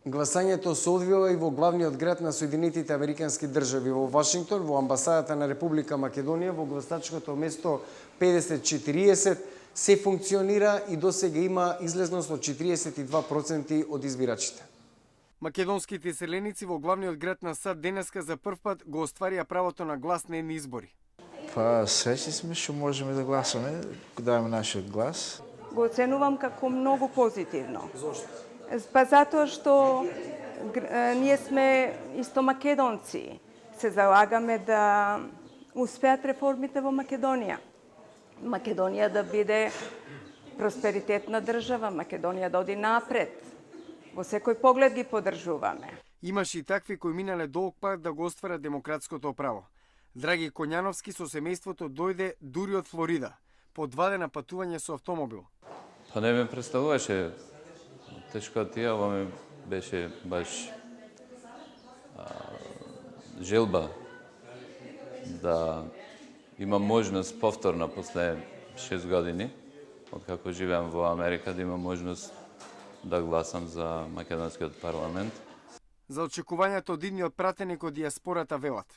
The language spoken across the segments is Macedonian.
Гласањето се одвива и во главниот град на Соединетите Американски држави во Вашингтон, во амбасадата на Република Македонија, во гласачкото место 50-40 се функционира и досега има излезност од 42% од избирачите. Македонските селеници во главниот град на САД денеска за прв пат го остварија правото на глас на едни избори. Па среќни сме што можеме да гласаме, да даваме нашиот глас. Го оценувам како многу позитивно. Зошто? Па затоа што ние сме исто македонци. Се залагаме да успеат реформите во Македонија. Македонија да биде просперитетна држава, Македонија да оди напред. Во секој поглед ги поддржуваме. Имаше и такви кои минале долг пат да го остварат демократското право. Драги Коњановски со семејството дојде дури од Флорида, по 2 дена патување со автомобил. Па не ме представуваше тешко ова ми беше баш желба да имам можност повторно после 6 години, откако живеам во Америка, да имам можност да гласам за македонскиот парламент. За очекувањето од идниот пратеник од диаспората велат.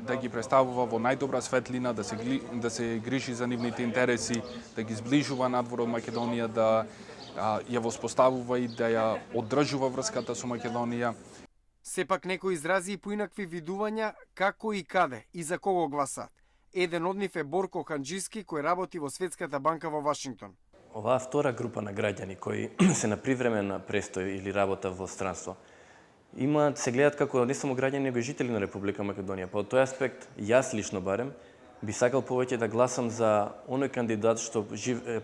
Да ги представува во најдобра светлина, да се грижи за нивните интереси, да ги зближува надвор од Македонија, да ја воспоставува и да ја одржува врската со Македонија. Сепак некои изрази и поинакви видувања како и каде и за кого гласат. Еден од нив е Борко Ханџиски, кој работи во Светската банка во Вашингтон. Оваа втора група на граѓани кои се на привремен престој или работа во странство, се гледат како не само граѓани, него и жители на Република Македонија. По тој аспект, јас лично барем, би сакал повеќе да гласам за оној кандидат што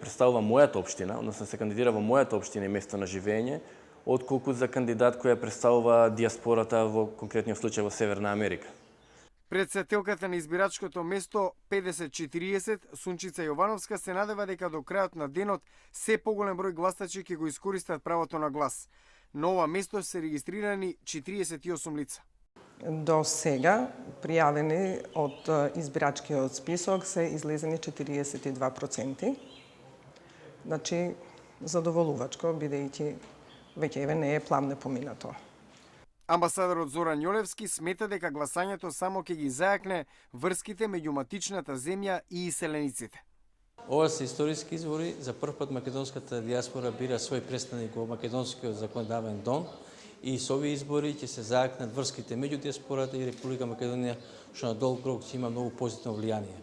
представува мојата општина, односно се кандидира во мојата општина и место на живење, отколку за кандидат која представува диаспората во конкретниот случај во Северна Америка. Председателката на избирачкото место 50-40, Сунчица Јовановска, се надева дека до крајот на денот се поголем број гласачи ќе го искористат правото на глас. На ова место се регистрирани 48 лица. До сега пријавени од избирачкиот список се излезени 42%. Значи, задоволувачко, бидејќи веќе не е плавне поминато. Амбасадорот Зоран Јолевски смета дека гласањето само ќе ги зајакне врските меѓу матичната земја и иселениците. Ова се историски избори. За прв пат македонската диаспора бира свој представник во македонскиот законодавен дом и со овие избори ќе се зајакнат врските меѓу диаспората и Република Македонија, што на долг рок ќе има многу позитивно влијание.